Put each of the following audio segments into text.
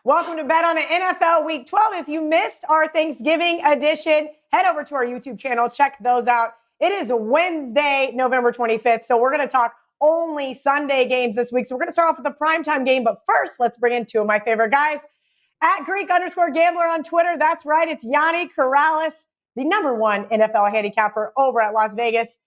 Welcome to Bet on It NFL Week 12. If you missed our Thanksgiving edition, head over to our YouTube channel. Check those out. It is Wednesday, November 25th, so we're going to talk only Sunday games this week. So we're going to start off with the primetime game, but first, let's bring in two of my favorite guys. At Greek_Gambler on Twitter, that's right, it's Gianni Corrales, the #1 NFL handicapper over at Las Vegas.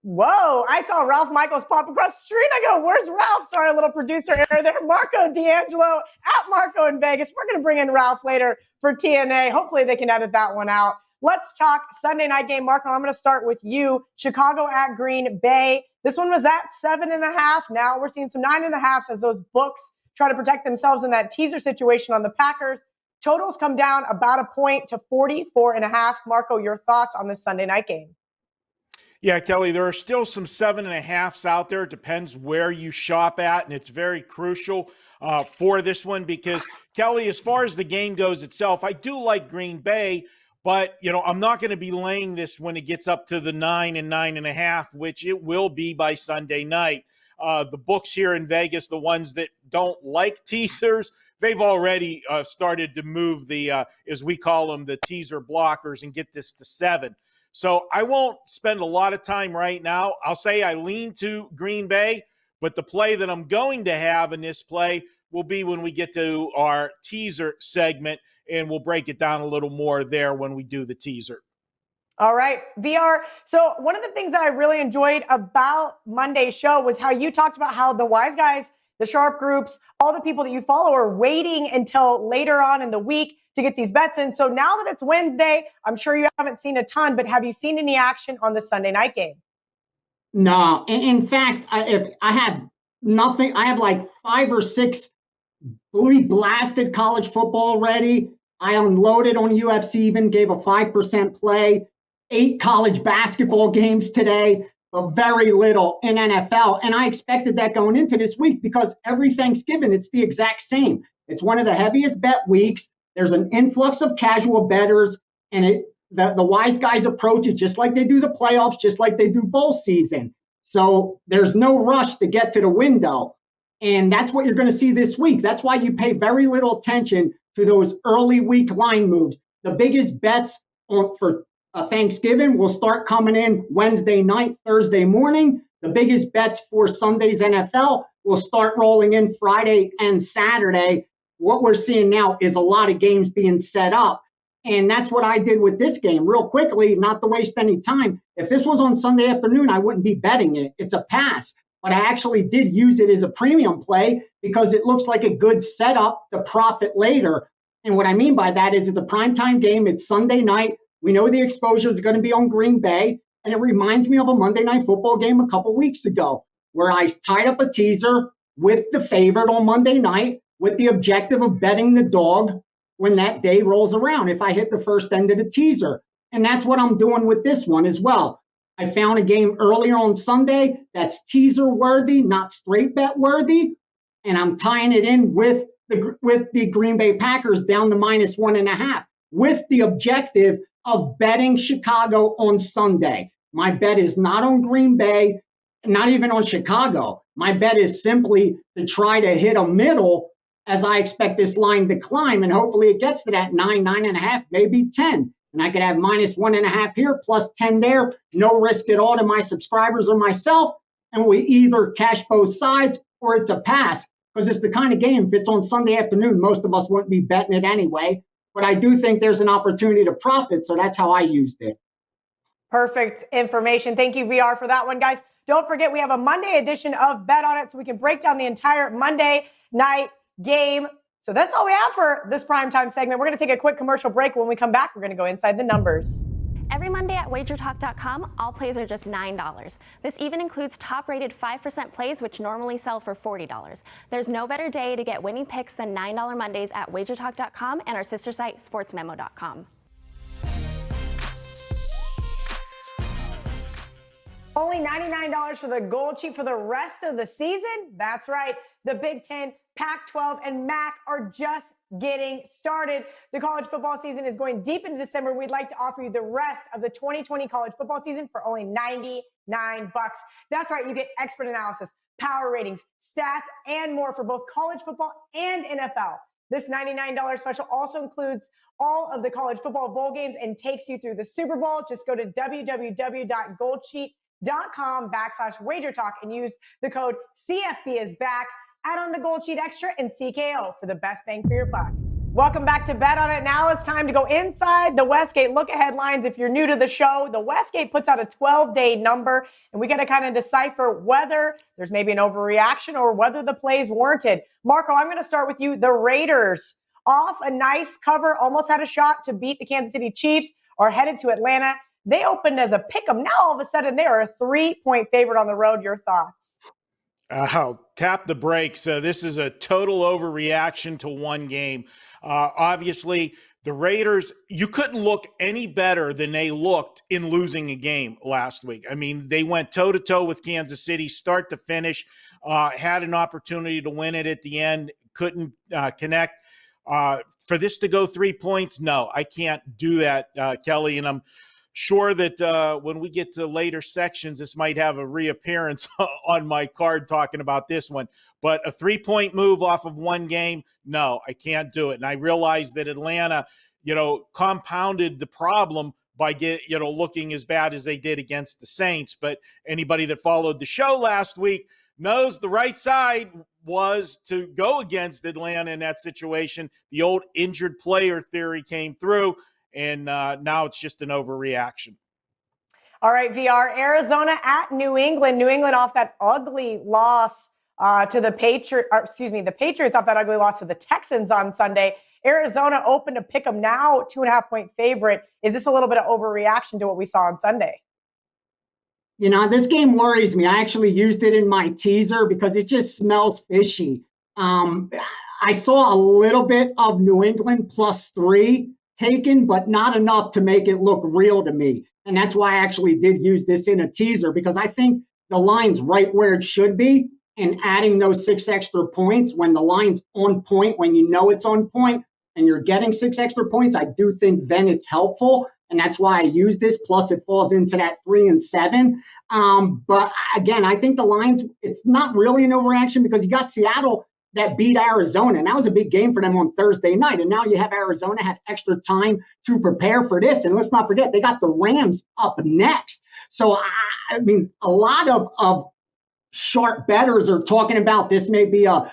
Whoa, I saw Ralph Michaels pop across the street. I go, where's Ralph? Sorry, a little producer error there. Marco D'Angelo at Marco in Vegas. We're going to bring in Ralph later for TNA. Hopefully they can edit that one out. Let's talk Sunday night game. Marco, I'm going to start with you. Chicago at Green Bay. This one was at 7.5. Now we're seeing some 9.5 as those books try to protect themselves in that teaser situation on the Packers. Totals come down about a point to 44.5. Marco, your thoughts on this Sunday night game? Yeah, Kelly, there are still some 7.5s out there. It depends where you shop at, and it's very crucial for this one because, Kelly, as far as the game goes itself, I do like Green Bay, but, I'm not going to be laying this when it gets up to the 9 and 9.5, which it will be by Sunday night. The books here in Vegas, the ones that don't like teasers, they've already started to move the, as we call them, the teaser blockers and get this to 7. So I won't spend a lot of time right now. I'll say I lean to Green Bay, but the play that I'm going to have in this play will be when we get to our teaser segment, and we'll break it down a little more there when we do the teaser. All right, VR. So one of the things that I really enjoyed about Monday's show was how you talked about how the wise guys, the sharp groups, all the people that you follow are waiting until later on in the week to get these bets in. So now that it's Wednesday, I'm sure you haven't seen a ton, but have you seen any action on the Sunday night game? No. In fact, if I have nothing, I have like 5 or 6 fully blasted college football already. I unloaded on UFC, even gave a 5% play, 8 college basketball games today, but very little in NFL. And I expected that going into this week because every Thanksgiving, it's the exact same. It's one of the heaviest bet weeks. There's an influx of casual bettors, and the wise guys approach it just like they do the playoffs, just like they do bowl season. So there's no rush to get to the window. And that's what you're going to see this week. That's why you pay very little attention to those early week line moves. The biggest bets for Thanksgiving will start coming in Wednesday night, Thursday morning. The biggest bets for Sunday's NFL will start rolling in Friday and Saturday. What we're seeing now is a lot of games being set up. And that's what I did with this game. Real quickly, not to waste any time. If this was on Sunday afternoon, I wouldn't be betting it. It's a pass. But I actually did use it as a premium play because it looks like a good setup to profit later. And what I mean by that is it's a primetime game. It's Sunday night. We know the exposure is going to be on Green Bay. And it reminds me of a Monday Night Football game a couple weeks ago where I tied up a teaser with the favorite on Monday night, with the objective of betting the dog when that day rolls around, if I hit the first end of the teaser. And that's what I'm doing with this one as well. I found a game earlier on Sunday that's teaser worthy, not straight bet worthy. And I'm tying it in with the Green Bay Packers down to -1.5 with the objective of betting Chicago on Sunday. My bet is not on Green Bay, not even on Chicago. My bet is simply to try to hit a middle as I expect this line to climb, and hopefully it gets to that 9, 9.5, maybe 10. And I could have -1.5 here, plus 10 there, no risk at all to my subscribers or myself, and we either cash both sides or it's a pass, because it's the kind of game, if it's on Sunday afternoon, most of us wouldn't be betting it anyway. But I do think there's an opportunity to profit, so that's how I used it. Perfect information. Thank you, VR, for that one, guys. Don't forget, we have a Monday edition of Bet on It, so we can break down the entire Monday night game. So that's all we have for this primetime segment. We're going to take a quick commercial break. When we come back, we're going to go inside the numbers. Every Monday at WagerTalk.com, all plays are just $9. This even includes top-rated 5% plays, which normally sell for $40. There's no better day to get winning picks than $9 Mondays at WagerTalk.com and our sister site, SportsMemo.com. Only $99 for the gold cheap for the rest of the season? That's right. The Big Ten, Pac-12, and MAC are just getting started. The college football season is going deep into December. We'd like to offer you the rest of the 2020 college football season for only $99. That's right. You get expert analysis, power ratings, stats, and more for both college football and NFL. This $99 special also includes all of the college football bowl games and takes you through the Super Bowl. Just go to www.goldsheet.com/WagerTalk and use the code CFB is back. Add on the Gold Sheet Extra and CKO for the best bang for your buck. Welcome back to Bet On It. Now it's time to go inside the Westgate look at headlines. If you're new to the show, the Westgate puts out a 12-day number, and we got to kind of decipher whether there's maybe an overreaction or whether the play is warranted. Marco, I'm going to start with you. The Raiders, off a nice cover, almost had a shot to beat the Kansas City Chiefs, are headed to Atlanta. They opened as a pick'em. Now all of a sudden they are a 3-point favorite on the road. Your thoughts? I'll tap the brakes. This is a total overreaction to one game. Obviously, the Raiders, you couldn't look any better than they looked in losing a game last week. I mean, they went toe-to-toe with Kansas City, start to finish, had an opportunity to win it at the end, couldn't connect. For this to go 3 points, no, I can't do that, Kelly, and I'm sure that when we get to later sections, this might have a reappearance on my card talking about this one. But a 3-point move off of one game, no, I can't do it. And I realize that Atlanta, compounded the problem by looking as bad as they did against the Saints. But anybody that followed the show last week knows the right side was to go against Atlanta in that situation. The old injured player theory came through. And now it's just an overreaction. All right, VR, Arizona at New England. New England off that ugly loss to the Patriots. The Patriots off that ugly loss to the Texans on Sunday. Arizona opened to pick them now, 2.5-point favorite. Is this a little bit of overreaction to what we saw on Sunday? This game worries me. I actually used it in my teaser because it just smells fishy. I saw a little bit of New England +3 taken, but not enough to make it look real to me. And that's why I actually did use this in a teaser, because I think the line's right where it should be, and adding those 6 extra points when the line's on point, when you know it's on point and you're getting 6 extra points, I do think then it's helpful. And that's why I use this. Plus it falls into that 3 and 7. But again, I think the line's, it's not really an overreaction because you got Seattle that beat Arizona. And that was a big game for them on Thursday night. And now you have Arizona had extra time to prepare for this. And let's not forget, they got the Rams up next. So, I mean, a lot of sharp bettors are talking about this may be a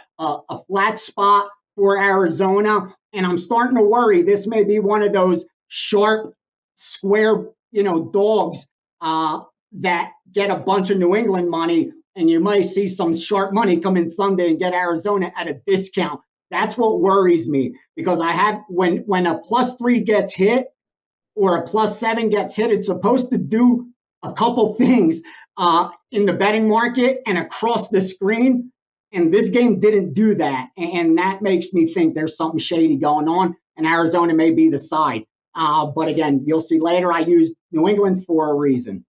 flat spot for Arizona. And I'm starting to worry this may be one of those sharp, square, dogs that get a bunch of New England money. And you might see some sharp money come in Sunday and get Arizona at a discount. That's what worries me, because I have when a +3 gets hit or a +7 gets hit, it's supposed to do a couple things in the betting market and across the screen. And this game didn't do that. And that makes me think there's something shady going on, and Arizona may be the side. But again, you'll see later I used New England for a reason.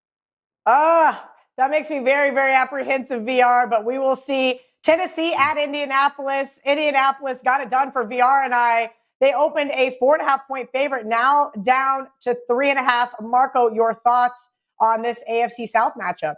That makes me very, very apprehensive, VR, but we will see. Tennessee at Indianapolis. Indianapolis got it done for VR and I. They opened a 4.5-point favorite, now down to 3.5. Marco, your thoughts on this AFC South matchup?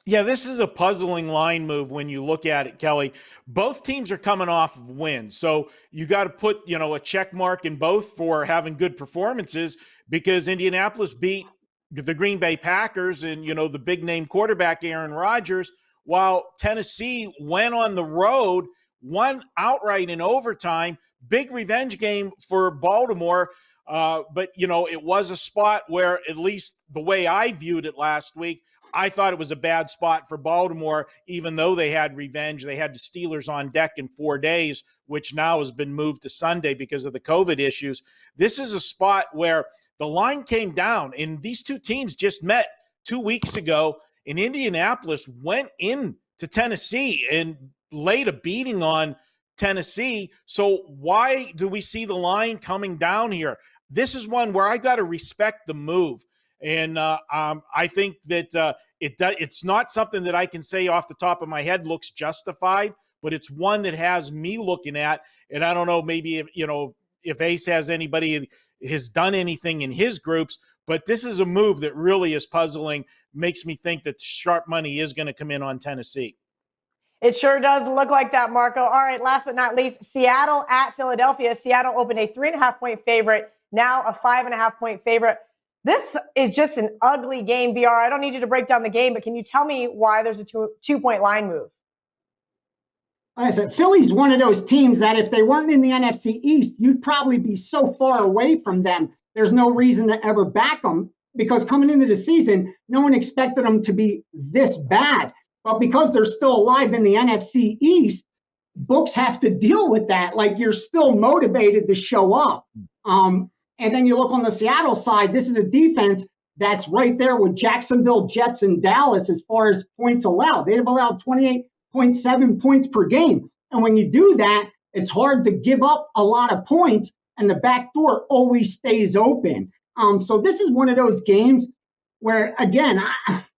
Yeah, this is a puzzling line move when you look at it, Kelly. Both teams are coming off of wins. So you got to put, a check mark in both for having good performances, because Indianapolis beat the Green Bay Packers and, the big name quarterback Aaron Rodgers, while Tennessee went on the road, won outright in overtime. Big revenge game for Baltimore. But, it was a spot where, at least the way I viewed it last week, I thought it was a bad spot for Baltimore, even though they had revenge. They had the Steelers on deck in 4 days, which now has been moved to Sunday because of the COVID issues. This is a spot where the line came down, and these two teams just met 2 weeks ago, and Indianapolis went in to Tennessee and laid a beating on Tennessee. So why do we see the line coming down here? This is one where I got to respect the move. And I think that it's not something that I can say off the top of my head looks justified, but it's one that has me looking at. And I don't know, maybe if Ace has done anything in his groups, but this is a move that really is puzzling, makes me think that sharp money is going to come in on Tennessee. It sure does look like that, Marco. All right, last but not least, Seattle at Philadelphia. Seattle opened a 3.5-point favorite, now a 5.5-point favorite. This is just an ugly game, VR. I don't need you to break down the game, but can you tell me why there's a two-point line move? Like I said, Philly's one of those teams that if they weren't in the NFC East, you'd probably be so far away from them. There's no reason to ever back them because coming into the season, no one expected them to be this bad. But because they're still alive in the NFC East, books have to deal with that. Like you're still motivated to show up. And then you look on the Seattle side, this is a defense that's right there with Jacksonville, Jets, and Dallas as far as points allowed. They've allowed 28.7 points per game. And when you do that, it's hard to give up a lot of points, and the back door always stays open. So this is one of those games where, again,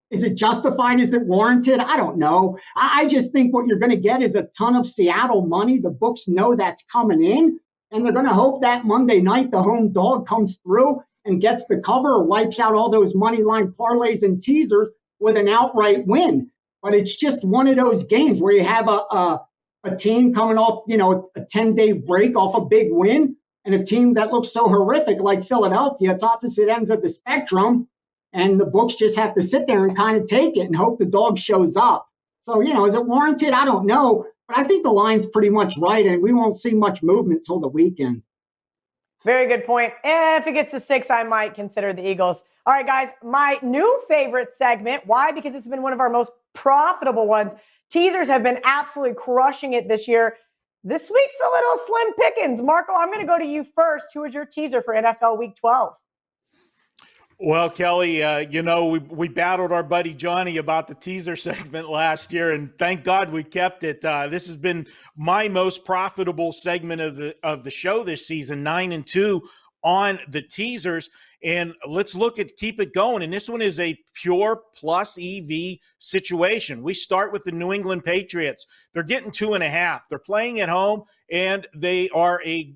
is it justified? Is it warranted? I don't know. I just think what you're going to get is a ton of Seattle money. The books know that's coming in. And they're going to hope that Monday night the home dog comes through and gets the cover or wipes out all those money line parlays and teasers with an outright win. But it's just one of those games where you have a team coming off, a 10-day break off a big win and a team that looks so horrific like Philadelphia. It's opposite ends of the spectrum. And the books just have to sit there and kind of take it and hope the dog shows up. So, is it warranted? I don't know. But I think the line's pretty much right, and we won't see much movement till the weekend. Very good point. If it gets to 6, I might consider the Eagles. All right, guys, my new favorite segment. Why? Because it's been one of our most profitable ones. Teasers have been absolutely crushing it this year. This week's a little slim pickings. Marco, I'm going to go to you first. Who is your teaser for NFL Week 12? Well, Kelly, we battled our buddy Gianni about the teaser segment last year, and thank God we kept it. This has been my most profitable segment of the show this season, 9-2 on the teasers. And let's keep it going. And this one is a pure plus EV situation. We start with the New England Patriots. They're getting 2.5. They're playing at home, and they are a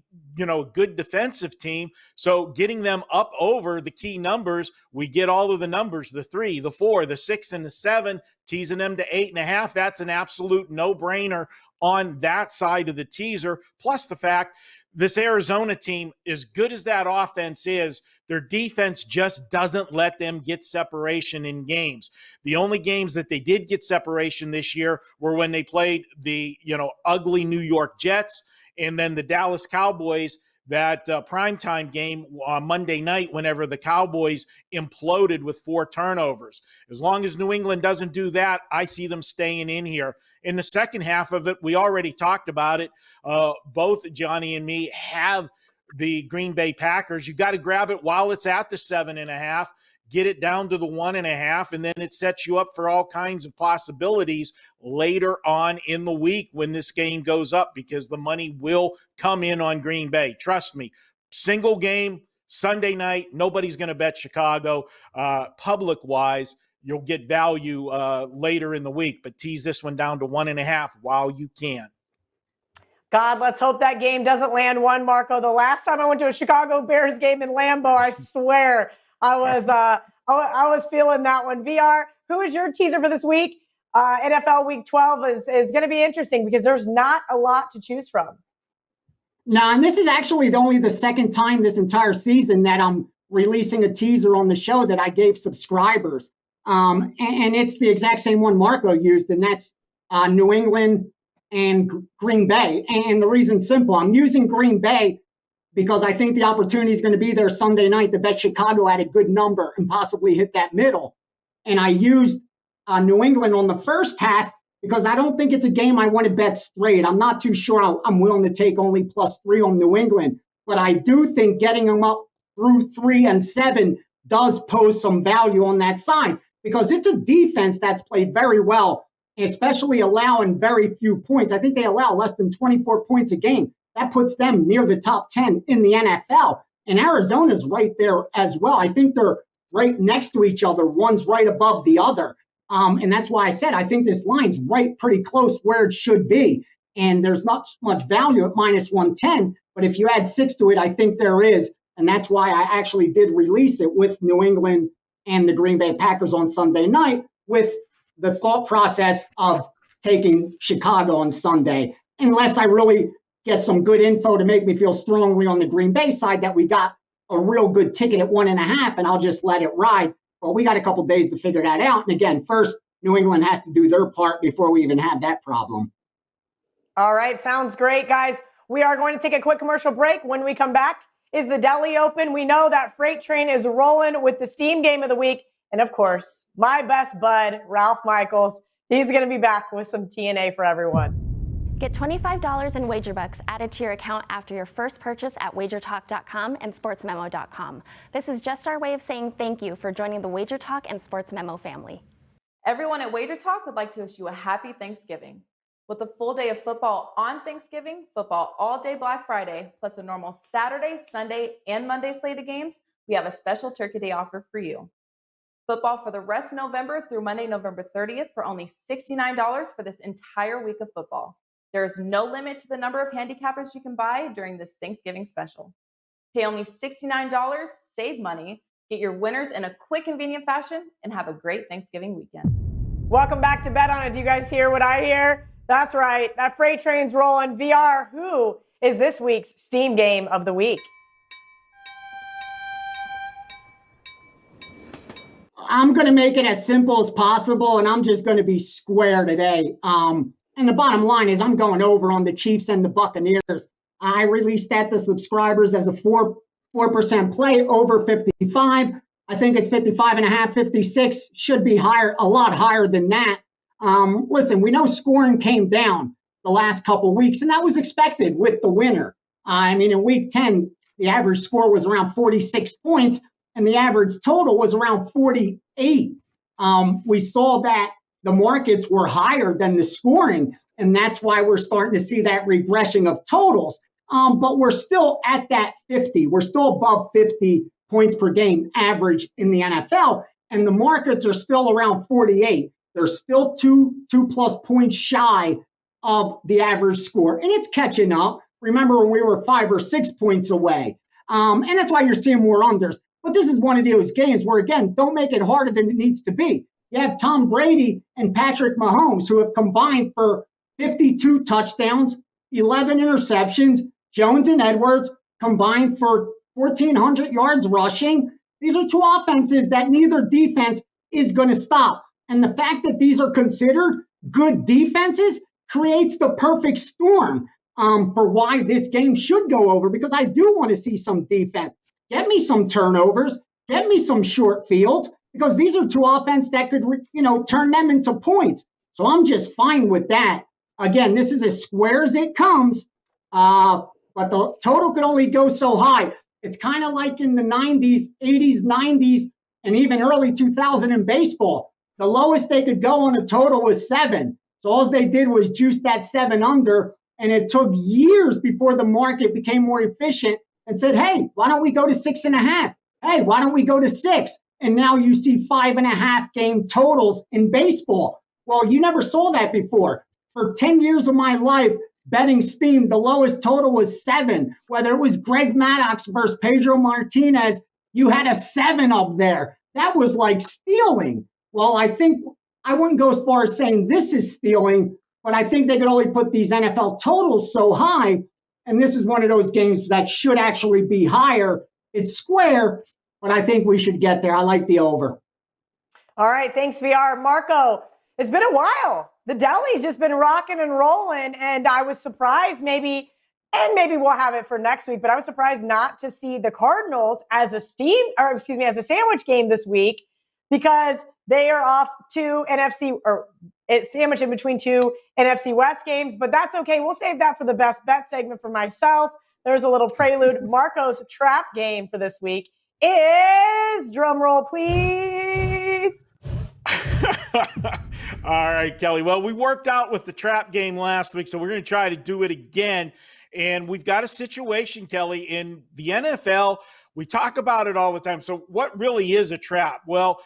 good defensive team. So getting them up over the key numbers, we get all of the numbers, the 3, the 4, the 6, and the 7, teasing them to 8.5. That's an absolute no-brainer on that side of the teaser. Plus the fact this Arizona team, as good as that offense is, their defense just doesn't let them get separation in games. The only games that they did get separation this year were when they played the, ugly New York Jets and then the Dallas Cowboys, that primetime game on Monday night whenever the Cowboys imploded with 4 turnovers. As long as New England doesn't do that, I see them staying in here. In the second half of it, we already talked about it. Both Gianni and me have the Green Bay Packers. You got to grab it while it's at the 7.5, get it down to the 1.5, and then it sets you up for all kinds of possibilities later on in the week when this game goes up, because the money will come in on Green Bay. Trust me, single game, Sunday night, nobody's going to bet Chicago. Public-wise, you'll get value later in the week, but tease this one down to 1.5 while you can. God, let's hope that game doesn't land 1, Marco. The last time I went to a Chicago Bears game in Lambeau, I swear I was feeling that one. VR, who is your teaser for this week? NFL Week 12 is going to be interesting because there's not a lot to choose from. No, and this is actually only the second time this entire season that I'm releasing a teaser on the show that I gave subscribers. And it's the exact same one Marco used, and that's New England and Green Bay. And the reason's simple. I'm using Green Bay because I think the opportunity is going to be there Sunday night to bet Chicago at a good number and possibly hit that middle. And I used New England on the first half because I don't think it's a game I want to bet straight. I'm not too sure I'm willing to take only +3 on New England. But I do think getting them up through 3 and 7 does pose some value on that side because it's a defense that's played very well, especially allowing very few points. I think they allow less than 24 points a game. That puts them near the top 10 in the NFL. And Arizona's right there as well. I think they're right next to each other. One's right above the other. And that's why I said I think this line's right pretty close where it should be. And there's not much value at -110. But if you add 6 to it, I think there is. And that's why I actually did release it with New England and the Green Bay Packers on Sunday night with the thought process of taking Chicago on Sunday, unless I really get some good info to make me feel strongly on the Green Bay side that we got a real good ticket at 1.5, and I'll just let it ride. But we got a couple days to figure that out. And again, first, New England has to do their part before we even have that problem. All right, sounds great, guys. We are going to take a quick commercial break. When we come back, is the deli open? We know that freight train is rolling with the Steam Game of the Week. And of course, my best bud, Ralph Michaels, he's going to be back with some TNA for everyone. Get $25 in WagerBucks added to your account after your first purchase at WagerTalk.com and SportsMemo.com. This is just our way of saying thank you for joining the WagerTalk and SportsMemo family. Everyone at WagerTalk would like to wish you a happy Thanksgiving. With a full day of football on Thanksgiving, football all day Black Friday, plus a normal Saturday, Sunday, and Monday slate of games, we have a special Turkey Day offer for you. Football for the rest of November through Monday, November 30th for only $69 for this entire week of football. There is no limit to the number of handicappers you can buy during this Thanksgiving special. Pay only $69, save money, get your winners in a quick, convenient fashion, and have a great Thanksgiving weekend. Welcome back to Bet On It. Do you guys hear what I hear? That's right. That freight train's rolling. VR, who is this week's Steam Game of the Week? I'm going to make it as simple as possible, and I'm just going to be square today. And the bottom line is I'm going over on the Chiefs and the Buccaneers. I released that to subscribers as a 4% play over 55. I think it's 55.5, 56. Should be higher, a lot higher than that. Listen, we know scoring came down the last couple weeks, and that was expected with the winner. I mean, in week 10, the average score was around 46 points, and the average total was around 48. We saw that the markets were higher than the scoring, and that's why we're starting to see that regression of totals. But we're still at that 50. We're still above 50 points per game average in the NFL, and the markets are still around 48. They're still two plus points shy of the average score, and it's catching up. Remember when we were 5 or 6 points away, and that's why you're seeing more unders. But this is one of those games where, again, don't make it harder than it needs to be. You have Tom Brady and Patrick Mahomes, who have combined for 52 touchdowns, 11 interceptions. Jones and Edwards combined for 1,400 yards rushing. These are two offenses that neither defense is going to stop. And the fact that these are considered good defenses creates the perfect storm for why this game should go over, because I do want to see some defense. Get me some turnovers. Get me some short fields, because these are two offenses that could, turn them into points. So I'm just fine with that. Again, this is as square as it comes, but the total could only go so high. It's kind of like in the 90s, 80s, 90s, and even early 2000 in baseball. The lowest they could go on a total was 7. So all they did was juice that 7 under, and it took years before the market became more efficient and said, hey, why don't we go to 6.5? Hey, why don't we go to 6? And now you see 5.5 game totals in baseball. Well, you never saw that before. For 10 years of my life, betting Steam, the lowest total was 7. Whether it was Greg Maddox versus Pedro Martinez, you had a 7 up there. That was like stealing. Well, I think I wouldn't go as far as saying this is stealing, but I think they could only put these NFL totals so high. And this is one of those games that should actually be higher. It's square, but I think we should get there. I like the over. All right. Thanks, VR. Marco, it's been a while. The deli's just been rocking and rolling. And I was surprised maybe we'll have it for next week, but I was surprised not to see the Cardinals as a sandwich game this week, because they are off two NFC, or it's sandwiched in between two NFC West games, but that's okay. We'll save that for the best bet segment for myself. There's a little prelude. Marco's trap game for this week is, drum roll, please. All right, Kelly. Well, we worked out with the trap game last week, so we're going to try to do it again. And we've got a situation, Kelly, in the NFL. We talk about it all the time. So what really is a trap? Well,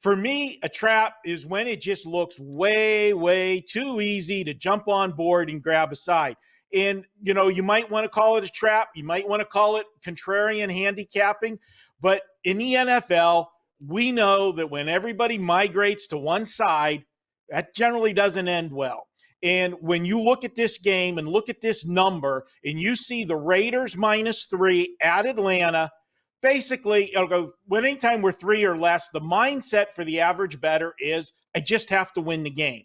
for me, a trap is when it just looks way, way too easy to jump on board and grab a side. And, you might want to call it a trap. You might want to call it contrarian handicapping. But in the NFL, we know that when everybody migrates to one side, that generally doesn't end well. And when you look at this game and look at this number and you see the Raiders -3 at Atlanta, basically, anytime we're 3 or less, the mindset for the average bettor is, I just have to win the game.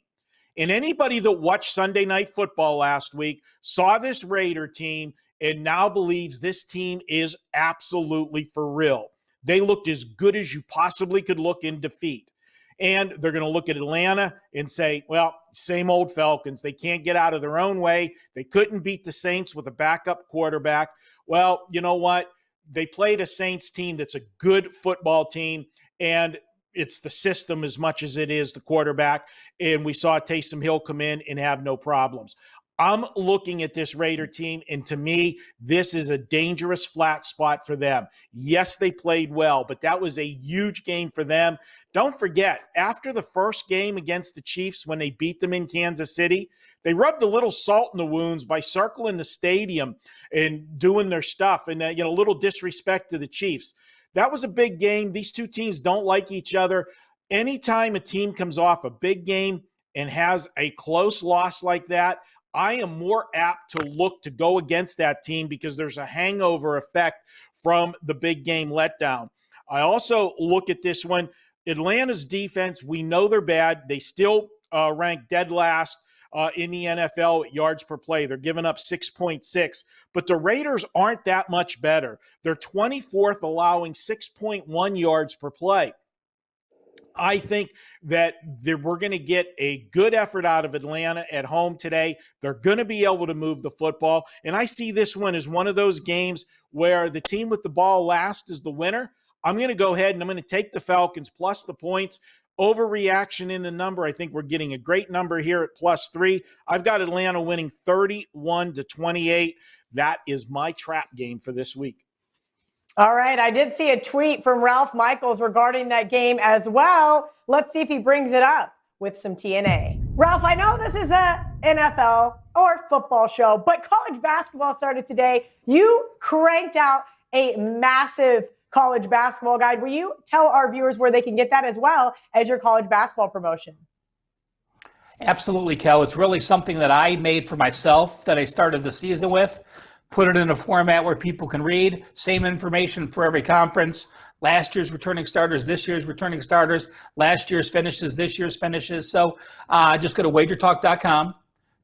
And anybody that watched Sunday Night Football last week saw this Raider team and now believes this team is absolutely for real. They looked as good as you possibly could look in defeat. And they're going to look at Atlanta and say, well, same old Falcons. They can't get out of their own way. They couldn't beat the Saints with a backup quarterback. Well, you know what? They played a Saints team that's a good football team, and it's the system as much as it is the quarterback. And we saw Taysom Hill come in and have no problems. I'm looking at this Raider team, and to me, this is a dangerous flat spot for them. Yes, they played well, but that was a huge game for them. Don't forget, after the first game against the Chiefs, when they beat them in Kansas City, they rubbed a little salt in the wounds by circling the stadium and doing their stuff, and a little disrespect to the Chiefs. That was a big game. These two teams don't like each other. Anytime a team comes off a big game and has a close loss like that, I am more apt to look to go against that team because there's a hangover effect from the big game letdown. I also look at this one. Atlanta's defense, we know they're bad. They still rank dead last in the NFL at yards per play. They're giving up 6.6. But the Raiders aren't that much better. They're 24th, allowing 6.1 yards per play. I think that we're going to get a good effort out of Atlanta at home today. They're going to be able to move the football. And I see this one as one of those games where the team with the ball last is the winner. I'm going to go ahead and I'm going to take the Falcons plus the points. Overreaction in the number. I think we're getting a great number here at +3. I've got Atlanta winning 31-28. That is my trap game for this week. All right. I did see a tweet from Ralph Michaels regarding that game as well. Let's see if he brings it up with some TNA. Ralph, I know this is a NFL or football show, but college basketball started today. You cranked out a massive college basketball guide. Will you tell our viewers where they can get that as well as your college basketball promotion? Absolutely, Kel. It's really something that I made for myself that I started the season with. Put it in a format where people can read. Same information for every conference. Last year's returning starters, this year's returning starters, last year's finishes, this year's finishes. So just go to WagerTalk.com,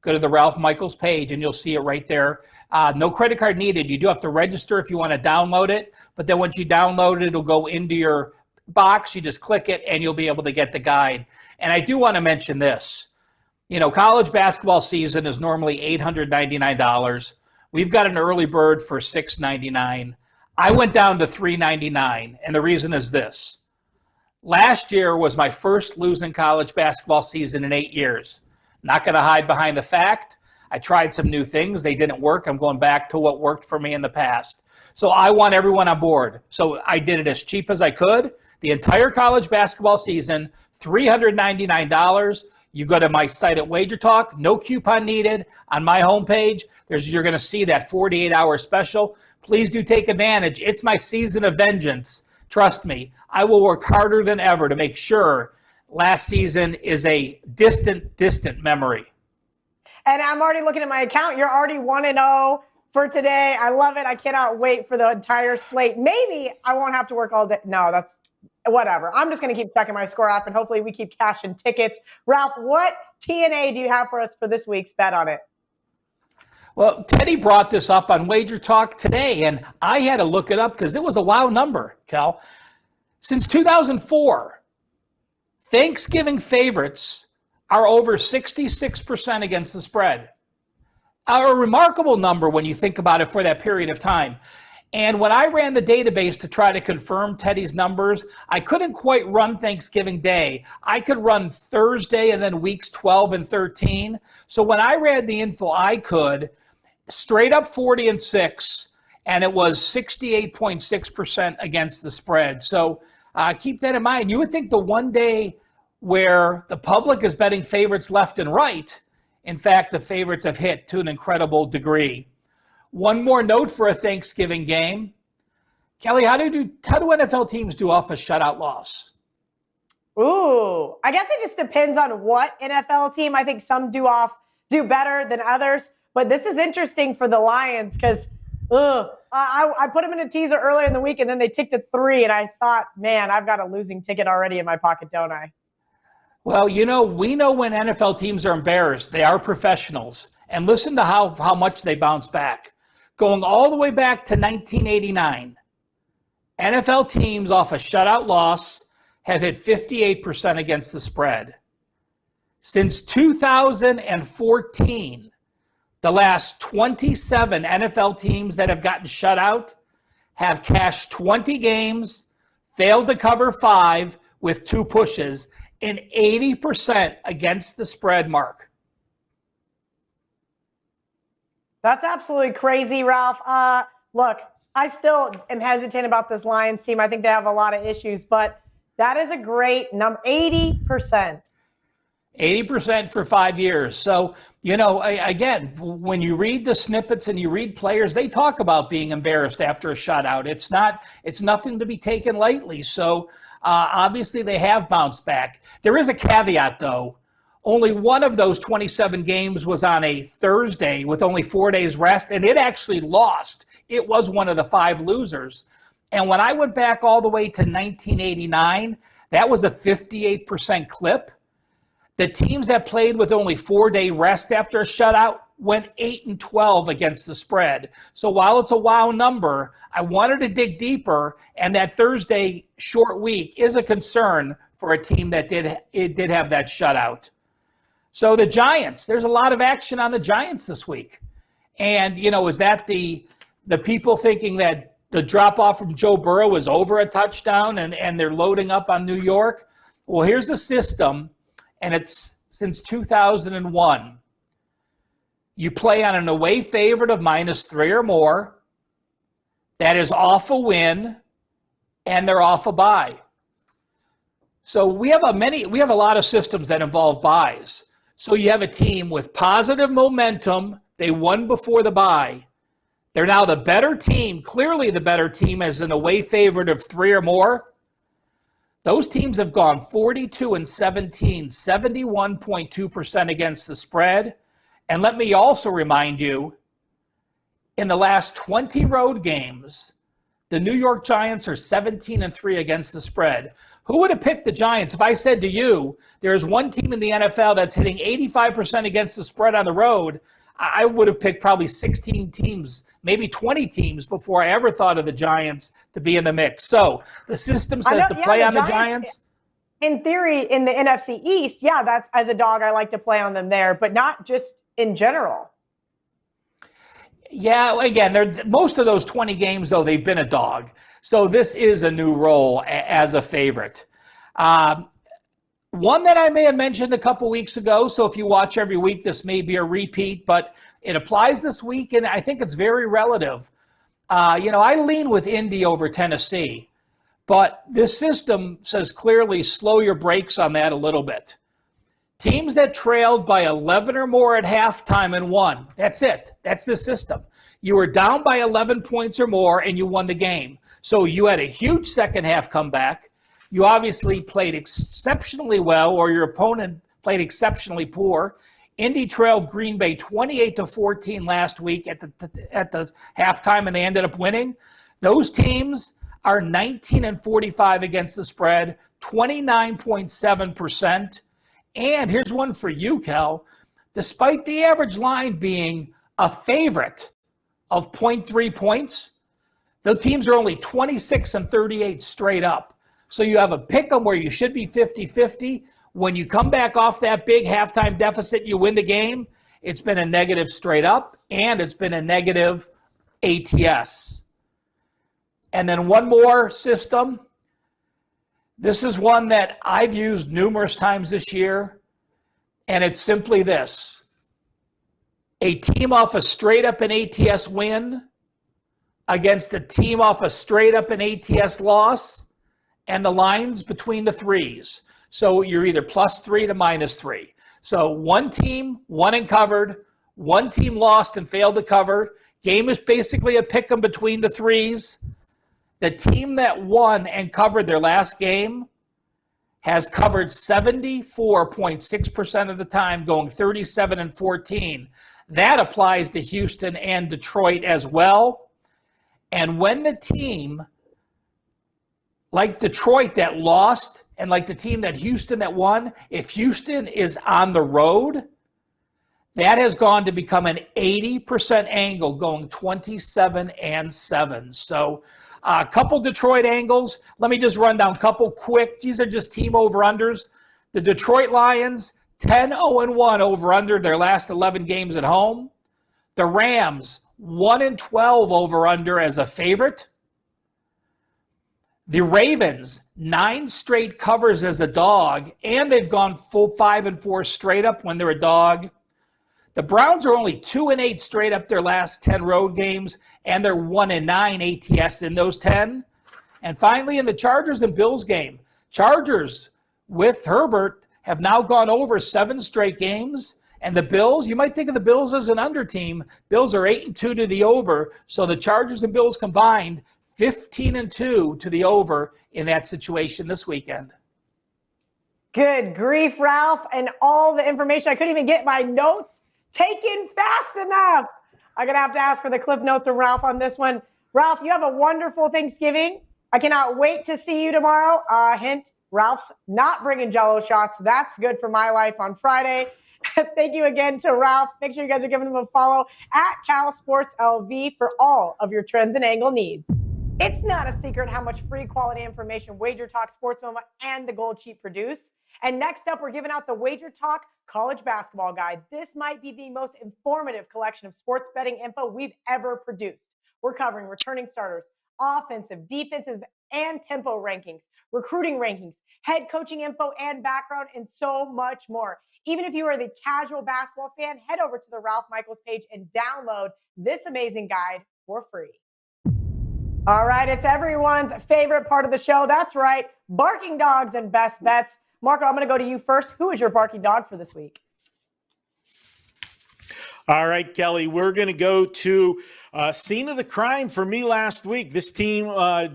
go to the Ralph Michaels page, and you'll see it right there. No credit card needed. You do have to register if you want to download it. But then once you download it, it'll go into your box. You just click it, and you'll be able to get the guide. And I do want to mention this. College basketball season is normally $899. We've got an early bird for $699. I went down to $399, and the reason is this. Last year was my first losing college basketball season in 8 years. Not going to hide behind the fact. I tried some new things. They didn't work. I'm going back to what worked for me in the past. So I want everyone on board. So I did it as cheap as I could. The entire college basketball season, $399. You go to my site at WagerTalk, no coupon needed. On my homepage, you're going to see that 48-hour special. Please do take advantage. It's my season of vengeance. Trust me, I will work harder than ever to make sure last season is a distant, distant memory. And I'm already looking at my account. You're already 1-0 for today. I love it. I cannot wait for the entire slate. Maybe I won't have to work all day. No, that's whatever. I'm just going to keep checking my score app, and hopefully we keep cashing tickets. Ralph, what TNA do you have for us for this week's Bet on It? Well, Teddy brought this up on WagerTalk today, and I had to look it up because it was a wow number, Cal. Since 2004, Thanksgiving favorites are over 66% against the spread. A remarkable number when you think about it for that period of time. And when I ran the database to try to confirm Teddy's numbers, I couldn't quite run Thanksgiving Day. I could run Thursday and then weeks 12 and 13. So when I ran the info, I could straight up 40-6, and it was 68.6% against the spread. So keep that in mind. You would think the one day where the public is betting favorites left and right, in fact, the favorites have hit to an incredible degree. One more note for a Thanksgiving game. Kelly, how do NFL teams do off a shutout loss? Ooh, I guess it just depends on what NFL team. I think some do off do better than others. But this is interesting for the Lions because I put them in a teaser earlier in the week, and then they ticked to 3, and I thought, man, I've got a losing ticket already in my pocket, don't I? Well, we know when NFL teams are embarrassed, they are professionals. And listen to how much they bounce back. Going all the way back to 1989, NFL teams off a shutout loss have hit 58% against the spread. Since 2014, the last 27 NFL teams that have gotten shut out have cashed 20 games, failed to cover 5 with 2 pushes, and 80% against the spread, Mark. That's absolutely crazy, Ralph. Look, I still am hesitant about this Lions team. I think they have a lot of issues, but that is a great number, 80%. 80% for 5 years. So, again, when you read the snippets and you read players, they talk about being embarrassed after a shutout. It's nothing to be taken lightly. So, obviously they have bounced back. There is a caveat, though. Only one of those 27 games was on a Thursday with only 4 days rest, and it actually lost. It was one of the 5 losers. And when I went back all the way to 1989, that was a 58% clip. The teams that played with only 4-day rest after a shutout went 8-12 against the spread. So while it's a wow number, I wanted to dig deeper, and that Thursday short week is a concern for a team that did have that shutout. So the Giants, there's a lot of action on the Giants this week. And, is that the people thinking that the drop-off from Joe Burrow is over a touchdown and they're loading up on New York? Well, here's a system, and it's since 2001. You play on an away favorite of -3 or more. That is off a win, and they're off a bye. So we have a lot of systems that involve buys. So you have a team with positive momentum. They won before the bye. They're now the better team, clearly the better team as an away favorite of 3 or more. Those teams have gone 42-17, 71.2% against the spread. And let me also remind you, in the last 20 road games, the New York Giants are 17-3 against the spread. Who would have picked the Giants if I said to you, there's one team in the NFL that's hitting 85% against the spread on the road? I would have picked probably 16 teams, maybe 20 teams before I ever thought of the Giants to be in the mix. So the system says to play on the Giants. In theory, in the NFC East, that's as a dog, I like to play on them there, but not just in general. Yeah, again, most of those 20 games, though, they've been a dog. So this is a new role as a favorite. One that I may have mentioned a couple weeks ago, so if you watch every week, this may be a repeat, but it applies this week, and I think it's very relative. I lean with Indy over Tennessee, but this system says clearly slow your brakes on that a little bit. Teams that trailed by 11 or more at halftime and won. That's it. That's the system. You were down by 11 points or more and you won the game. So you had a huge second half comeback. You obviously played exceptionally well, or your opponent played exceptionally poor. Indy trailed Green Bay 28-14 last week at the halftime, and they ended up winning. Those teams are 19-45 against the spread, 29.7%. And here's one for you, Kel. Despite the average line being a favorite of 0.3 points, the teams are only 26-38 straight up. So you have a pick 'em where you should be 50-50. When you come back off that big halftime deficit, you win the game. It's been a negative straight up, and it's been a negative ATS. And then one more system. This is one that I've used numerous times this year, and it's simply this. A team off a straight-up and ATS win against a team off a straight-up and ATS loss, and the lines between the threes. So you're either +3 to -3. So one team won and covered, one team lost and failed to cover. Game is basically a pick 'em between the threes. The team that won and covered their last game has covered 74.6% of the time, going 37-14. That applies to Houston and Detroit as well. And when the team, like Detroit that lost, and like the team that Houston that won, if Houston is on the road, that has gone to become an 80% angle, going 27-7. So a couple Detroit angles. Let me just run down a couple quick. These are just team over-unders. The Detroit Lions, 10-0-1 over-under their last 11 games at home. The Rams, 1-12 over-under as a favorite. The Ravens, 9 straight covers as a dog, and they've gone full 5-4 straight up when they're a dog. The Browns are only 2-8 straight up their last 10 road games, and they're 1-9 ATS in those 10. And finally, in the Chargers and Bills game, Chargers with Herbert have now gone over 7 straight games. And the Bills, you might think of the Bills as an under team. Bills are 8-2 to the over. So the Chargers and Bills combined, 15-2 to the over in that situation this weekend. Good grief, Ralph, and all the information. I couldn't even get my notes taken fast enough. I'm going to have to ask for the cliff notes from Ralph on this one. Ralph, you have a wonderful Thanksgiving. I cannot wait to see you tomorrow. Hint, Ralph's not bringing Jell-O shots. That's good for my life on Friday. Thank you again to Ralph. Make sure you guys are giving him a follow at CalSportsLV for all of your trends and angle needs. It's not a secret how much free quality information WagerTalk, Sports Moma, and the Gold Sheet produce. And next up, we're giving out the WagerTalk College Basketball Guide. This might be the most informative collection of sports betting info we've ever produced. We're covering returning starters, offensive, defensive, and tempo rankings, recruiting rankings, head coaching info and background, and so much more. Even if you are the casual basketball fan, head over to the Ralph Michaels page and download this amazing guide for free. All right, it's everyone's favorite part of the show. That's right, barking dogs and best bets. Marco, I'm going to go to you first. Who is your barking dog for this week? All right, Kelly, we're going to go to scene of the crime for me last week. This team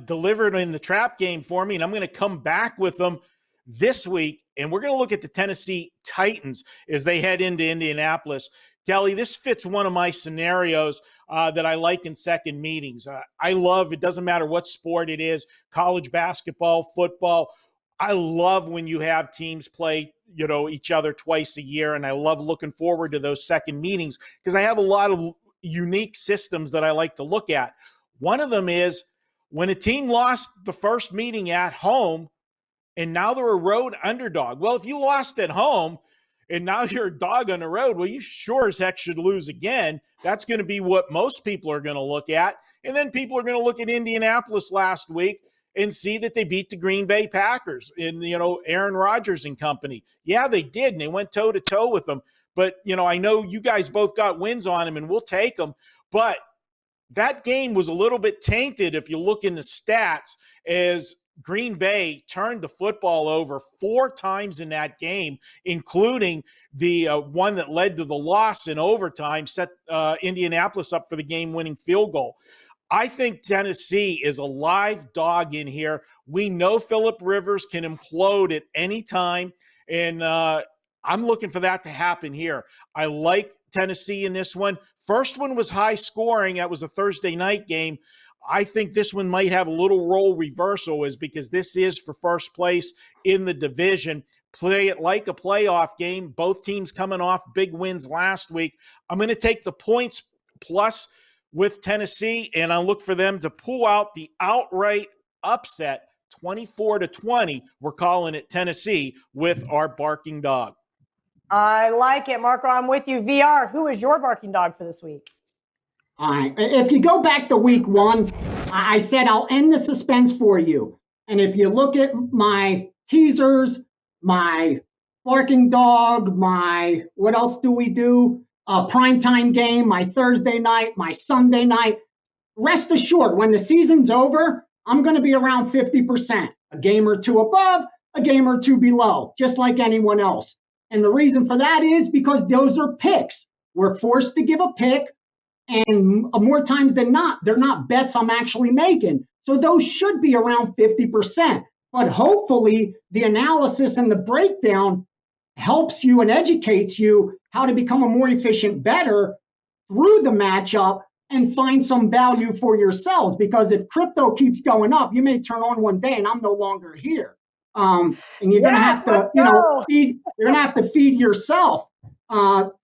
delivered in the trap game for me, and I'm going to come back with them this week, and we're going to look at the Tennessee Titans as they head into Indianapolis. Kelly, this fits one of my scenarios that I like in second meetings. I love, it doesn't matter what sport it is, college basketball, football. I love when you have teams play, each other twice a year, and I love looking forward to those second meetings because I have a lot of unique systems that I like to look at. One of them is when a team lost the first meeting at home and now they're a road underdog. Well, if you lost at home and now you're a dog on the road, well, you sure as heck should lose again. That's going to be what most people are going to look at. And then people are going to look at Indianapolis last week and see that they beat the Green Bay Packers and, Aaron Rodgers and company. Yeah, they did, and they went toe-to-toe with them. But, I know you guys both got wins on them, and we'll take them. But that game was a little bit tainted if you look in the stats, as Green Bay turned the football over 4 times in that game, including the one that led to the loss in overtime, set Indianapolis up for the game-winning field goal. I think Tennessee is a live dog in here. We know Phillip Rivers can implode at any time, and I'm looking for that to happen here. I like Tennessee in this one. First one was high scoring. That was a Thursday night game. I think this one might have a little role reversal, is because this is for first place in the division. Play it like a playoff game. Both teams coming off big wins last week. I'm going to take the points plus with Tennessee, and I look for them to pull out the outright upset, 24-20. We're calling it Tennessee with our barking dog. I like it, Marco. I'm with you. VR, who is your barking dog for this week? All right. If you go back to week 1, I said I'll end the suspense for you. And if you look at my teasers, my barking dog, my, what else do we do? Primetime game, my Thursday night, my Sunday night. Rest assured, when the season's over, I'm going to be around 50%. A game or two above, a game or two below, just like anyone else. And the reason for that is because those are picks. We're forced to give a pick, and more times than not, they're not bets I'm actually making. So those should be around 50%. but hopefully the analysis and the breakdown helps you and educates you how to become a more efficient bettor through the matchup and find some value for yourselves. Because if crypto keeps going up, you may turn on one day and I'm no longer here. And you're going to have to, feed. You're going to have to feed yourself.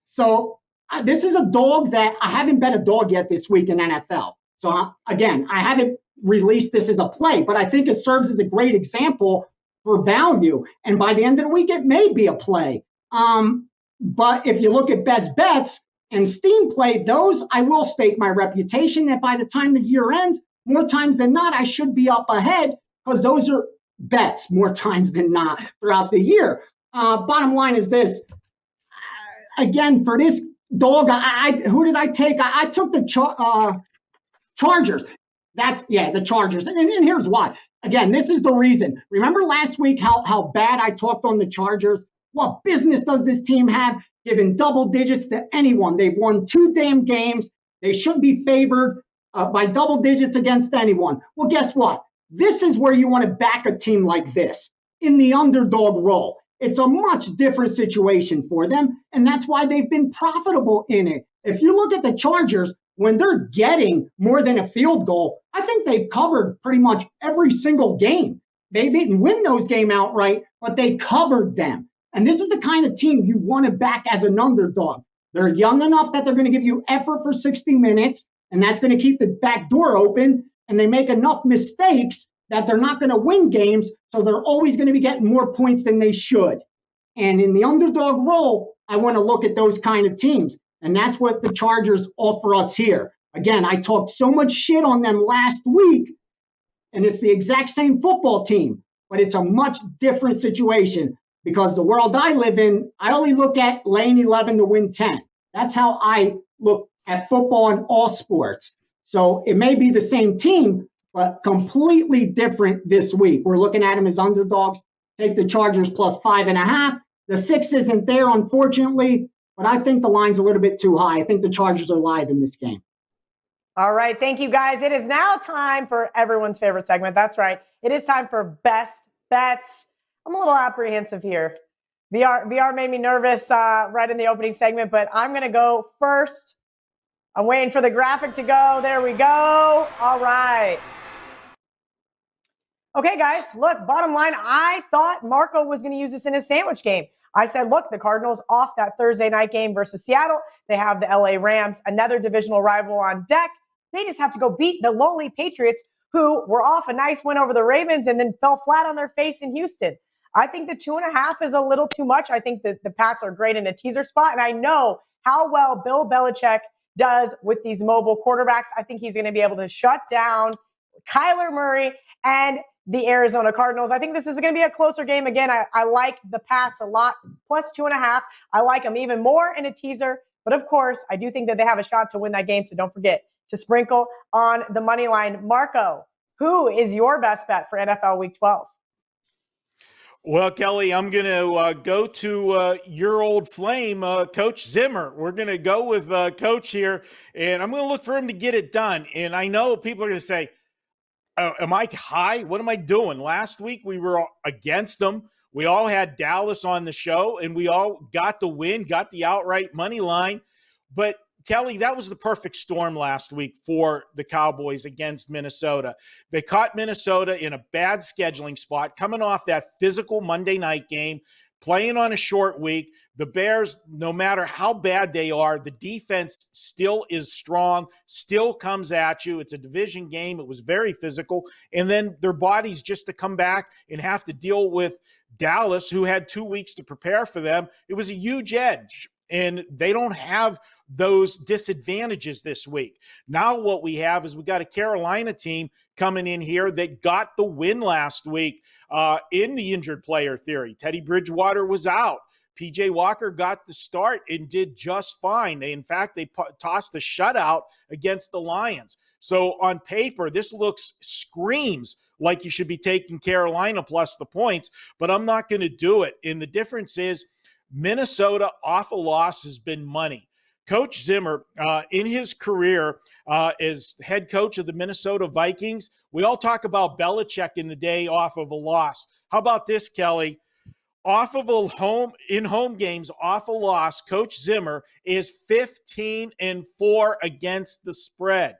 So this is a dog that I haven't bet a dog yet this week in NFL. So again, I haven't released this as a play, but I think it serves as a great example for value. And by the end of the week, it may be a play. But if you look at best bets and Steam play, those I will stake my reputation that by the time the year ends, more times than not, I should be up ahead because those are bets more times than not throughout the year. Bottom line is this. Again, for this dog, who did I take? I took the Chargers. The Chargers. And here's why. Again, this is the reason. Remember last week how bad I talked on the Chargers? What business does this team have giving double digits to anyone? They've won 2 damn games. They shouldn't be favored by double digits against anyone. Well, guess what? This is where you want to back a team like this in the underdog role. It's a much different situation for them, and that's why they've been profitable in it. If you look at the Chargers, when they're getting more than a field goal, I think they've covered pretty much every single game. They didn't win those games outright, but they covered them. And this is the kind of team you want to back as an underdog. They're young enough that they're going to give you effort for 60 minutes, and that's going to keep the back door open, and they make enough mistakes that they're not going to win games, so they're always going to be getting more points than they should. And in the underdog role, I want to look at those kind of teams. And that's what the Chargers offer us here. Again, I talked so much shit on them last week, and it's the exact same football team, but it's a much different situation because the world I live in, I only look at laying 11 to win 10. That's how I look at football and all sports. So it may be the same team, but completely different this week. We're looking at them as underdogs. Take the Chargers plus 5.5. The 6 isn't there, unfortunately. But I think the line's a little bit too high. I think the Chargers are live in this game. All right. Thank you, guys. It is now time for everyone's favorite segment. That's right. It is time for best bets. I'm a little apprehensive here. VR made me nervous right in the opening segment, but I'm going to go first. I'm waiting for the graphic to go. There we go. All right. Okay, guys, look, bottom line, I thought Marco was going to use this in his sandwich game. I said, look, the Cardinals off that Thursday night game versus Seattle. They have the LA Rams, another divisional rival on deck. They just have to go beat the lowly Patriots, who were off a nice win over the Ravens and then fell flat on their face in Houston. I think the 2.5 is a little too much. I think that the Pats are great in a teaser spot. And I know how well Bill Belichick does with these mobile quarterbacks. I think he's going to be able to shut down Kyler Murray and the Arizona Cardinals. I think this is going to be a closer game. Again, I like the Pats a lot, plus 2.5. I like them even more in a teaser. But of course, I do think that they have a shot to win that game. So don't forget to sprinkle on the money line. Marco, who is your best bet for NFL Week 12? Well, Kelly, I'm going to go to your old flame, Coach Zimmer. We're going to go with Coach here, and I'm going to look for him to get it done. And I know people are going to say, am I high? What am I doing? Last week we were against them. We all had Dallas on the show, and we all got the win, got the outright money line. But, Kelly, that was the perfect storm last week for the Cowboys against Minnesota. They caught Minnesota in a bad scheduling spot, coming off that physical Monday night game, playing on a short week. The Bears, no matter how bad they are, the defense still is strong, still comes at you. It's a division game. It was very physical. And then their bodies just to come back and have to deal with Dallas, who had 2 weeks to prepare for them. It was a huge edge. And they don't have those disadvantages this week. Now what we have is we got a Carolina team coming in here that got the win last week in the injured player theory. Teddy Bridgewater was out. P.J. Walker got the start and did just fine. In fact, they tossed a shutout against the Lions. So on paper, this screams like you should be taking Carolina plus the points, but I'm not going to do it. And the difference is Minnesota off a loss has been money. Coach Zimmer, in his career as head coach of the Minnesota Vikings, we all talk about Belichick in the day off of a loss. How about this, Kelly? Off of home games, off a loss, Coach Zimmer is 15-4 against the spread.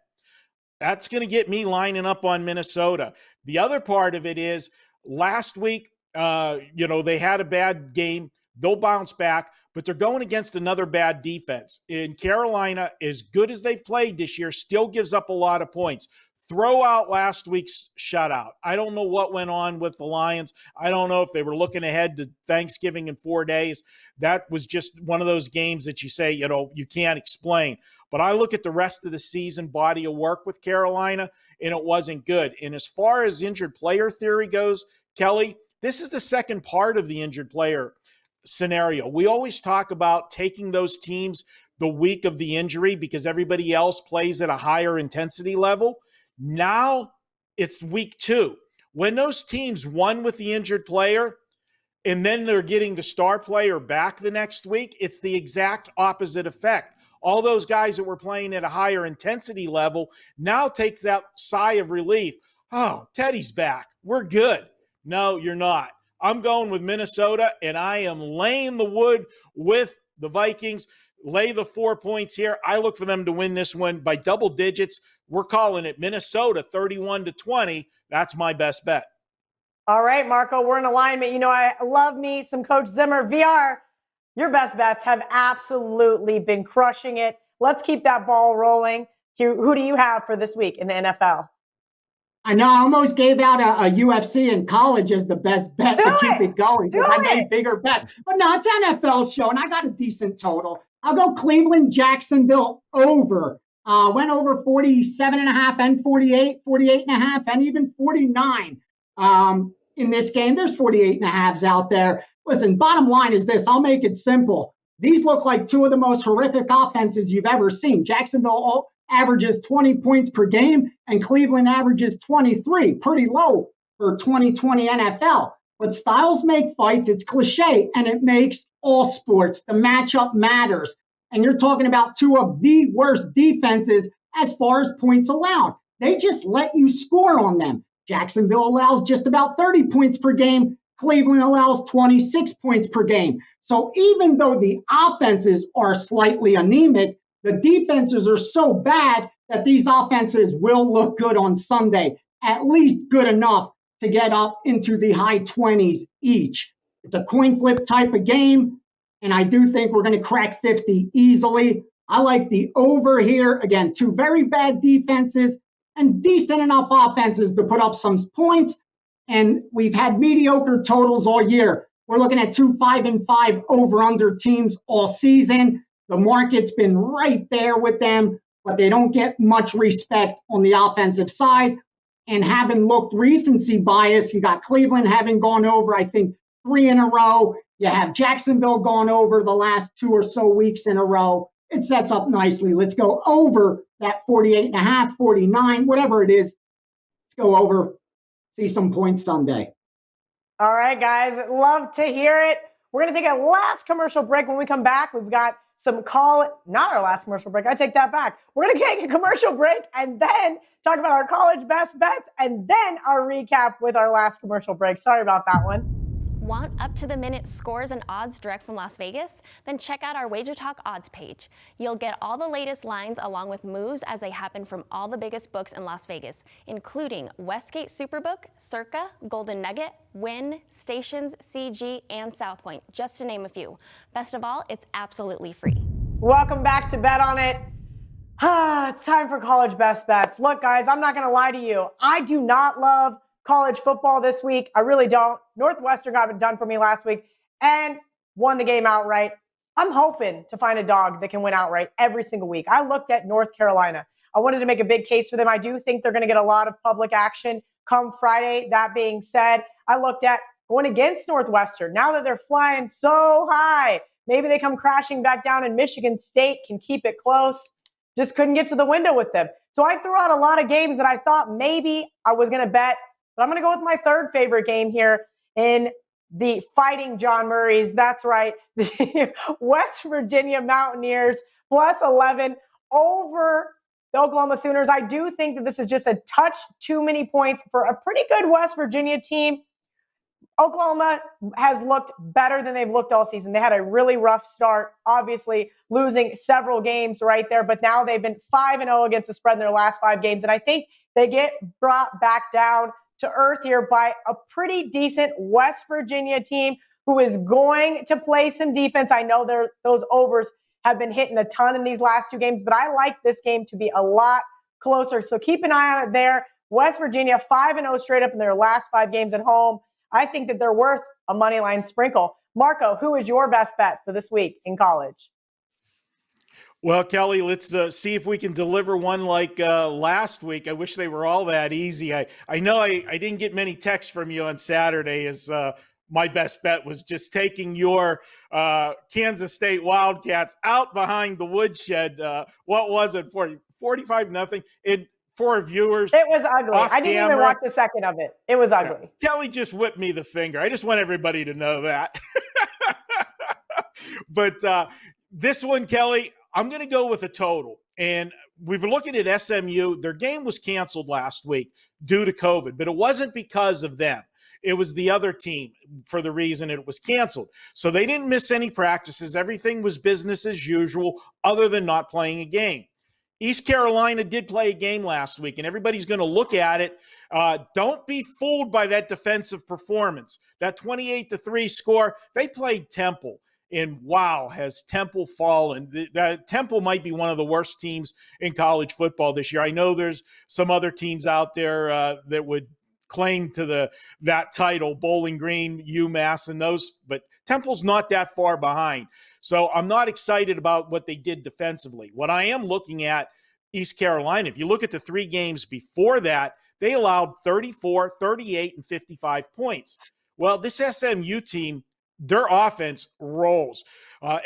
That's going to get me lining up on Minnesota. The other part of it is last week, they had a bad game. They'll bounce back, but they're going against another bad defense. In Carolina, as good as they've played this year, still gives up a lot of points. Throw out last week's shutout. I don't know what went on with the Lions. I don't know if they were looking ahead to Thanksgiving in 4 days. That was just one of those games that you say, you can't explain. But I look at the rest of the season body of work with Carolina, and it wasn't good. And as far as injured player theory goes, Kelly, this is the second part of the injured player scenario. We always talk about taking those teams the week of the injury because everybody else plays at a higher intensity level. Now it's week 2. When those teams won with the injured player and then they're getting the star player back the next week, it's the exact opposite effect. All those guys that were playing at a higher intensity level now takes that sigh of relief. Oh, Teddy's back. We're good. No, you're not. I'm going with Minnesota, and I am laying the wood with the Vikings. Lay the 4 points here. I look for them to win this one by double digits. We're calling it Minnesota 31-20. That's my best bet. All right, Marco, we're in alignment. I love me some Coach Zimmer. VR, your best bets have absolutely been crushing it. Let's keep that ball rolling. Who do you have for this week in the NFL? I know I almost gave out a UFC in college as the best bet to keep it going because I made bigger bets. But no, it's NFL show, and I got a decent total. I'll go Cleveland, Jacksonville over. Went over 47.5 and 48.5, and even 49 in this game. There's 48.5s out there. Listen, bottom line is this. I'll make it simple. These look like two of the most horrific offenses you've ever seen. Jacksonville averages 20 points per game, and Cleveland averages 23. Pretty low for 2020 NFL. But styles make fights. It's cliche, and it makes all sports. The matchup matters. And you're talking about two of the worst defenses as far as points allowed. They just let you score on them. Jacksonville allows just about 30 points per game. Cleveland allows 26 points per game. So even though the offenses are slightly anemic, the defenses are so bad that these offenses will look good on Sunday, at least good enough to get up into the high 20s each. It's a coin flip type of game, and I do think we're going to crack 50 easily. I like the over here. Again, two very bad defenses and decent enough offenses to put up some points, and we've had mediocre totals all year. We're looking at 2 5-5 over-under teams all season. The market's been right there with them, but they don't get much respect on the offensive side. And having looked recency bias, you got Cleveland having gone over, I think, 3 in a row. You have Jacksonville gone over the last 2 or so weeks in a row. It sets up nicely. Let's go over that 48.5, 49, whatever it is. Let's go over, see some points Sunday. All right, guys, love to hear it. We're going to take a last commercial break. When we come back, we've got not our last commercial break. I take that back. We're going to take a commercial break and then talk about our college best bets and then our recap with our last commercial break. Sorry about that one. Want up-to-the-minute scores and odds direct from Las Vegas? Then check out our WagerTalk odds page. You'll get all the latest lines along with moves as they happen from all the biggest books in Las Vegas, including Westgate Superbook, Circa, Golden Nugget, Wynn, Stations, CG, and South Point, just to name a few. Best of all, it's absolutely free. Welcome back to Bet On It. It's time for college best bets. Look, guys, I'm not going to lie to you. I do not love college football this week. I really don't. Northwestern got it done for me last week and won the game outright. I'm hoping to find a dog that can win outright every single week. I looked at North Carolina. I wanted to make a big case for them. I do think they're going to get a lot of public action come Friday. That being said, I looked at going against Northwestern. Now that they're flying so high, maybe they come crashing back down and Michigan State can keep it close. Just couldn't get to the window with them. So I threw out a lot of games that I thought maybe I was going to bet. But I'm going to go with my third favorite game here in the Fighting John Murray's. That's right. The West Virginia Mountaineers plus 11 over the Oklahoma Sooners. I do think that this is just a touch too many points for a pretty good West Virginia team. Oklahoma has looked better than they've looked all season. They had a really rough start, obviously losing several games right there, but now they've been 5-0 against the spread in their last 5 games. And I think they get brought back down to earth here by a pretty decent West Virginia team who is going to play some defense. I know those overs have been hitting a ton in these last 2 games, but I like this game to be a lot closer. So keep an eye on it there. West Virginia 5-0 straight up in their last 5 games at home. I think that they're worth a money line sprinkle. Marco, who is your best bet for this week in college? Well, Kelly, let's see if we can deliver one like last week. I wish they were all that easy. I know I didn't get many texts from you on Saturday as my best bet was just taking your Kansas State Wildcats out behind the woodshed. What was it, 45-0? For our viewers, it was ugly. I didn't even watch a second of it. It was ugly. Yeah. Kelly just whipped me the finger. I just want everybody to know that. But this one, Kelly, I'm going to go with a total. And we've been looking at SMU. Their game was canceled last week due to COVID, but it wasn't because of them. It was the other team for the reason it was canceled. So they didn't miss any practices. Everything was business as usual other than not playing a game. East Carolina did play a game last week, and everybody's going to look at it. Don't be fooled by that defensive performance. That 28-3 score, they played Temple, and wow, has Temple fallen. Temple might be one of the worst teams in college football this year. I know there's some other teams out there that would claim to that title, Bowling Green, UMass, and those, but Temple's not that far behind. So I'm not excited about what they did defensively. What I am looking at, East Carolina, if you look at the 3 games before that, they allowed 34, 38, and 55 points. Well, this SMU team, their offense rolls.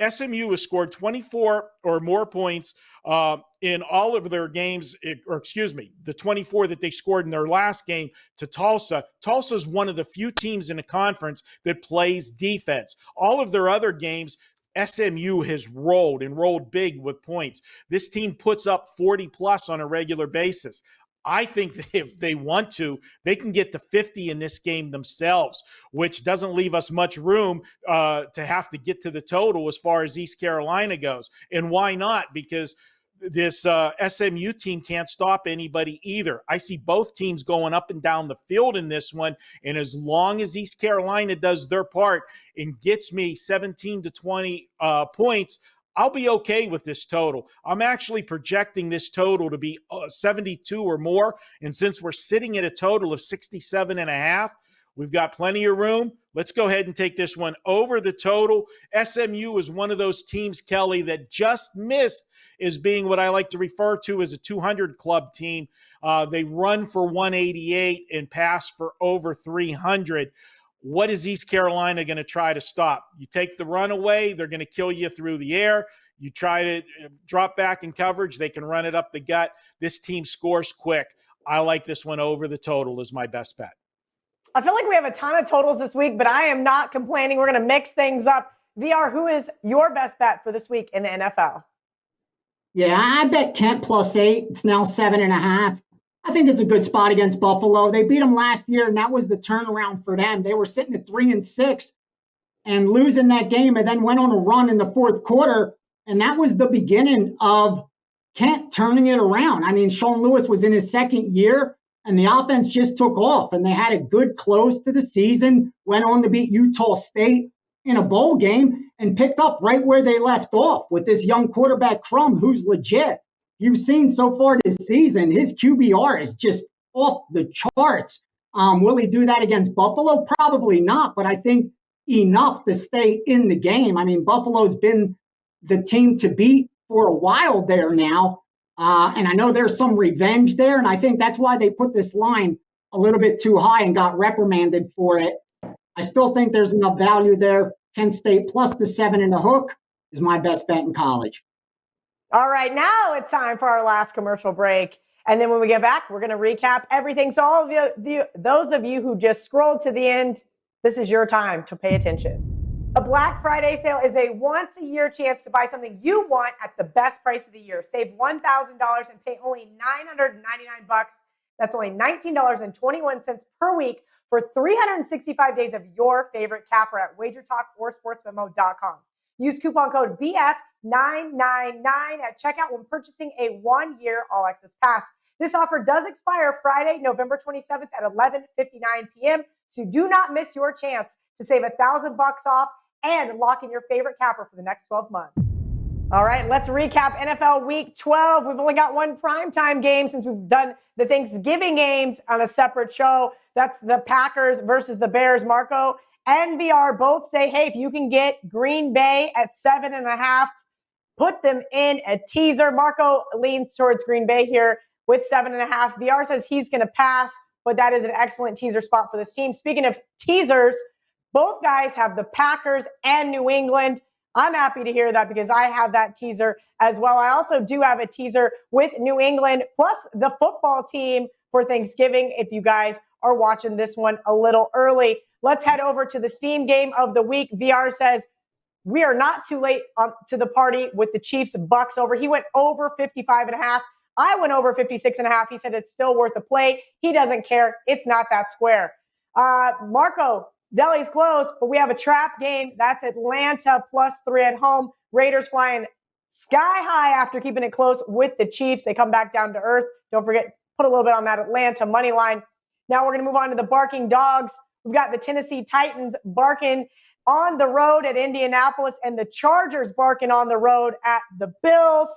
SMU has scored 24 or more points in all of their games, the 24 that they scored in their last game to Tulsa. Tulsa is one of the few teams in the conference that plays defense. All of their other games, SMU has rolled big with points. This team puts up 40+ on a regular basis. I think that if they want to, they can get to 50 in this game themselves, which doesn't leave us much room to have to get to the total as far as East Carolina goes. And why not? Because this SMU team can't stop anybody either. I see both teams going up and down the field in this one, and as long as East Carolina does their part and gets me 17 to 20 points, I'll be okay with this total. I'm actually projecting this total to be 72 or more, and since we're sitting at a total of 67.5, we've got plenty of room. Let's go ahead and take this one over the total. SMU is one of those teams, Kelly, that just missed as being what I like to refer to as a 200 club team. They run for 188 and pass for over 300. What is East Carolina going to try to stop? You take the run away, they're going to kill you through the air. You try to drop back in coverage, they can run it up the gut. This team scores quick. I like this one over the total as my best bet. I feel like we have a ton of totals this week, but I am not complaining. We're going to mix things up. VR, who is your best bet for this week in the NFL? Yeah, I bet Kent +8. It's now 7.5. I think it's a good spot against Buffalo. They beat them last year, and that was the turnaround for them. They were sitting at 3-6 and losing that game, and then went on a run in the fourth quarter, and that was the beginning of Kent turning it around. I mean, Sean Lewis was in his second year, and the offense just took off, and they had a good close to the season, went on to beat Utah State in a bowl game, and picked up right where they left off with this young quarterback, Crum, who's legit. You've seen so far this season, his QBR is just off the charts. Will he do that against Buffalo? Probably not, but I think enough to stay in the game. I mean, Buffalo's been the team to beat for a while there now, and I know there's some revenge there, and I think that's why they put this line a little bit too high and got reprimanded for it. I still think there's enough value there. Kent State plus the 7 and a hook is my best bet in college. All right, now it's time for our last commercial break. And then when we get back, we're going to recap everything. So all of you, those of you who just scrolled to the end, this is your time to pay attention. A Black Friday sale is a once-a-year chance to buy something you want at the best price of the year. Save $1,000 and pay only $999. That's only $19.21 per week for 365 days of your favorite capper at WagerTalk or SportsMemo.com. Use coupon code BF999 at checkout when purchasing a one-year all-access pass. This offer does expire Friday, November 27th at 11:59 p.m., so do not miss your chance to save $1,000 off and lock in your favorite capper for the next 12 months. All right, let's recap NFL Week 12. We've only got one primetime game since we've done the Thanksgiving games on a separate show. That's the Packers versus the Bears. Marco and VR both say, hey, if you can get Green Bay at 7.5, put them in a teaser. Marco leans towards Green Bay here with 7.5. VR says he's going to pass, but that is an excellent teaser spot for this team. Speaking of teasers, both guys have the Packers and New England. I'm happy to hear that because I have that teaser as well. I also do have a teaser with New England plus the football team for Thanksgiving if you guys are watching this one a little early. Let's head over to the Steam game of the week. VR says we are not too late to the party with the Chiefs Bucks over. He went over 55.5. I went over 56.5. He said it's still worth a play. He doesn't care. It's not that square. Marco, deli's closed, but we have a trap game. That's Atlanta +3 at home. Raiders flying sky high after keeping it close with the Chiefs. They come back down to earth. Don't forget, put a little bit on that Atlanta money line. Now we're going to move on to the barking dogs. We've got the Tennessee Titans barking on the road at Indianapolis and the Chargers barking on the road at the Bills.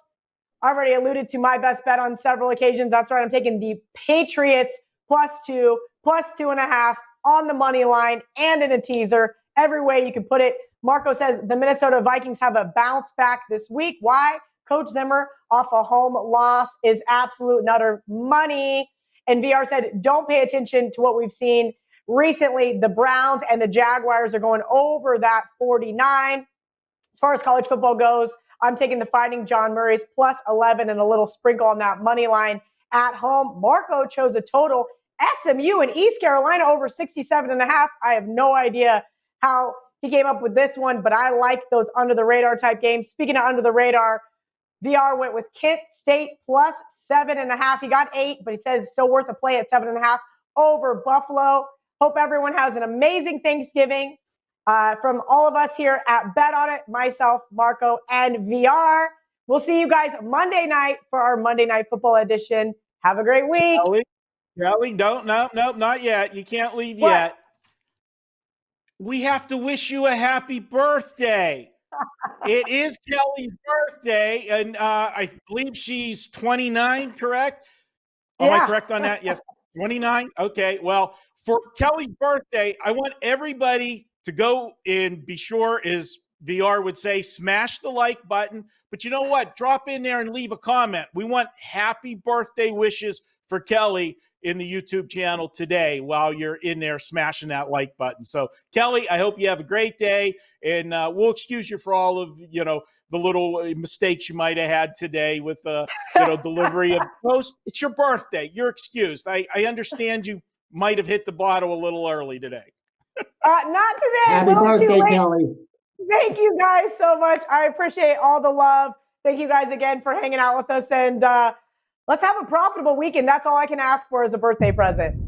I've already alluded to my best bet on several occasions. That's right. I'm taking the Patriots +2, +2.5 on the money line and in a teaser. Every way you can put it. Marco says the Minnesota Vikings have a bounce back this week. Why? Coach Zimmer off a home loss is absolute and utter money. And VR said, don't pay attention to what we've seen recently. The Browns and the Jaguars are going over that 49. As far as college football goes, I'm taking the Fighting John Murray's +11 and a little sprinkle on that money line at home. Marco chose a total SMU and East Carolina over 67.5. I have no idea how he came up with this one, but I like those under the radar type games. Speaking of under the radar, VR went with Kent State +7.5. He got 8, but he says it's still worth a play at 7.5 over Buffalo. Hope everyone has an amazing Thanksgiving. From all of us here at Bet On It, myself, Marco, and VR. We'll see you guys Monday night for our Monday Night Football edition. Have a great week. Kelly, don't, nope, not yet. You can't leave yet. We have to wish you a happy birthday. It is Kelly's birthday, and I believe she's 29, correct? Am I correct on that? Yes, 29? Okay, well, for Kelly's birthday, I want everybody to go and be sure, as VR would say, smash the like button. But you know what? Drop in there and leave a comment. We want happy birthday wishes for Kelly in the YouTube channel today while you're in there smashing that like button. So, Kelly, I hope you have a great day, and we'll excuse you for all of, the little mistakes you might have had today with, delivery of post. It's your birthday. You're excused. I understand you might have hit the bottle a little early today. Not today. Happy birthday, Kelly. Thank you guys so much. I appreciate all the love. Thank you guys again for hanging out with us, and let's have a profitable weekend. That's all I can ask for as a birthday present.